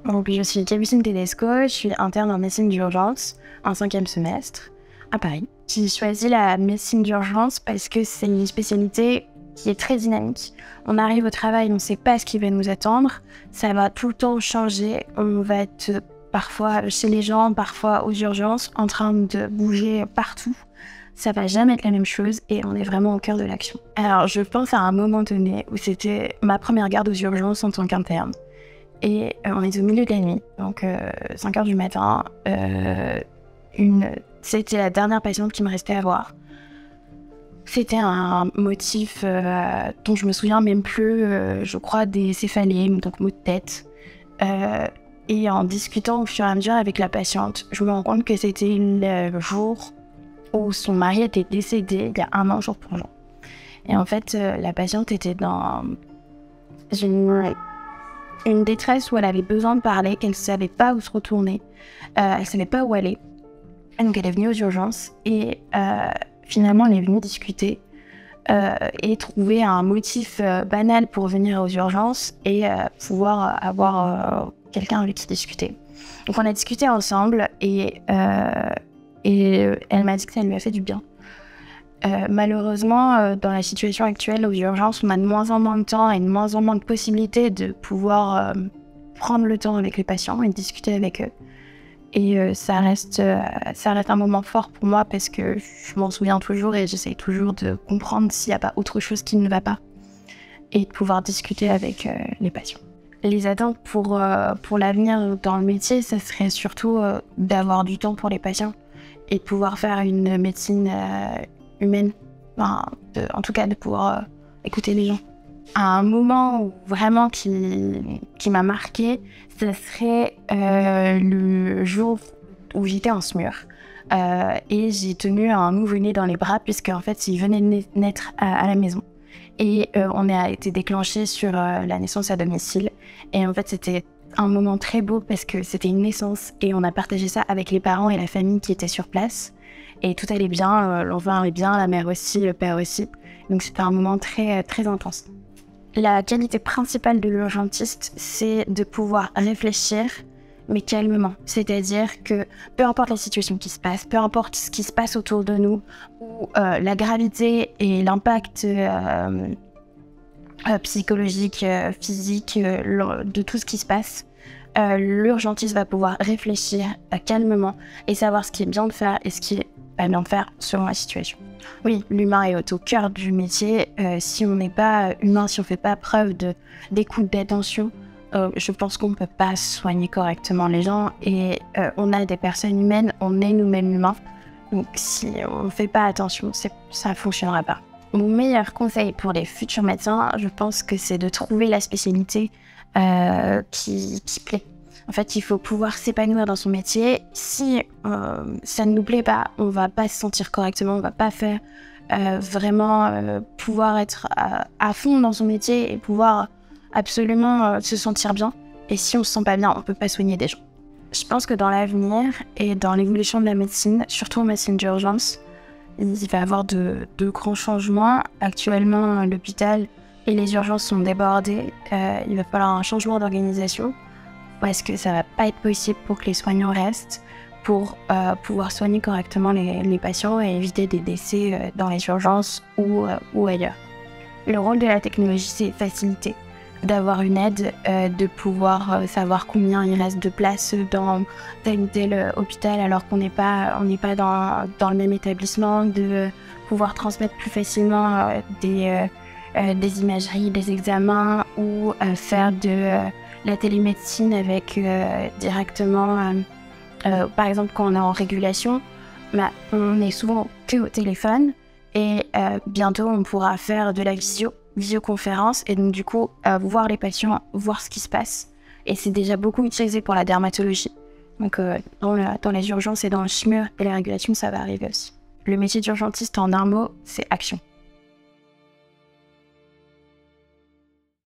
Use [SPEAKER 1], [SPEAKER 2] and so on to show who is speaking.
[SPEAKER 1] Donc, je suis Capucine Tedesco, je suis interne en médecine d'urgence en 5e semestre à Paris. J'ai choisi la médecine d'urgence parce que c'est une spécialité qui est très dynamique. On arrive au travail, on ne sait pas ce qui va nous attendre, ça va tout le temps changer, on va être parfois chez les gens, parfois aux urgences, en train de bouger partout. Ça va jamais être la même chose et on est vraiment au cœur de l'action. Alors, je pense à un moment donné où c'était ma première garde aux urgences en tant qu'interne. Et on est au milieu de la nuit, donc 5h du matin. C'était la dernière patiente qui me restait à voir. C'était un motif dont je me souviens même plus, je crois, des céphalées, donc maux de tête. Et en discutant au fur et à mesure avec la patiente, je me rends compte que c'était le jour où son mari était décédé il y a 1 an jour pour jour. Et en fait, la patiente était dans une détresse où elle avait besoin de parler, qu'elle ne savait pas où se retourner, elle ne savait pas où aller. Donc elle est venue aux urgences et finalement elle est venue discuter et trouver un motif banal pour venir aux urgences et pouvoir avoir quelqu'un avec qui discuter. Donc on a discuté ensemble et elle m'a dit que ça lui a fait du bien. Malheureusement, dans la situation actuelle aux urgences, on a de moins en moins de temps et de moins en moins de possibilités de pouvoir prendre le temps avec les patients et de discuter avec eux. Et ça reste un moment fort pour moi parce que je m'en souviens toujours et j'essaye toujours de comprendre s'il n'y a pas autre chose qui ne va pas et de pouvoir discuter avec les patients. Les attentes pour l'avenir dans le métier, ça serait surtout d'avoir du temps pour les patients et de pouvoir faire une médecine humaine, en tout cas de pouvoir écouter les gens. Un moment où vraiment qui m'a marqué, ce serait le jour où j'étais en SMUR et j'ai tenu un nouveau-né dans les bras puisque en fait il venait de naître à la maison et on a été déclenché sur la naissance à domicile et en fait c'était un moment très beau parce que c'était une naissance et on a partagé ça avec les parents et la famille qui étaient sur place. Et tout allait bien, l'enfant allait bien, la mère aussi, le père aussi. Donc c'était un moment très, très intense. La qualité principale de l'urgentiste, c'est de pouvoir réfléchir, mais calmement. C'est-à-dire que peu importe la situation qui se passe, peu importe ce qui se passe autour de nous, ou la gravité et l'impact psychologique, physique, de tout ce qui se passe, l'urgentiste va pouvoir réfléchir calmement et savoir ce qui est bien de faire et ce qui est pas bien de faire selon la situation. Oui, l'humain est au cœur du métier. Si on n'est pas humain, si on ne fait pas preuve d'écoute, d'attention, je pense qu'on ne peut pas soigner correctement les gens. Et on a des personnes humaines, on est nous-mêmes humains. Donc si on ne fait pas attention, ça ne fonctionnera pas. Mon meilleur conseil pour les futurs médecins, je pense que c'est de trouver la spécialité qui plaît. En fait, il faut pouvoir s'épanouir dans son métier. Si ça ne nous plaît pas, on ne va pas se sentir correctement, on ne va pas faire vraiment pouvoir être à fond dans son métier et pouvoir absolument se sentir bien. Et si on ne se sent pas bien, on ne peut pas soigner des gens. Je pense que dans l'avenir et dans l'évolution de la médecine, surtout en médecine d'urgence, il va y avoir de grands changements. Actuellement, l'hôpital et les urgences sont débordées. Il va falloir un changement d'organisation parce que ça ne va pas être possible pour que les soignants restent pour pouvoir soigner correctement les patients et éviter des décès dans les urgences ou ailleurs. Le rôle de la technologie, c'est faciliter, d'avoir une aide, de pouvoir savoir combien il reste de places dans tel ou tel hôpital alors qu'on n'est pas dans le même établissement, de pouvoir transmettre plus facilement des imageries, des examens ou faire de la télémédecine avec directement, par exemple quand on est en régulation, on est souvent que au téléphone et bientôt on pourra faire de la visioconférence et donc du coup voir les patients, voir ce qui se passe et c'est déjà beaucoup utilisé pour la dermatologie. Donc dans les urgences et dans le SMUR et la régulation ça va arriver aussi. Le métier d'urgentiste en un mot, c'est action.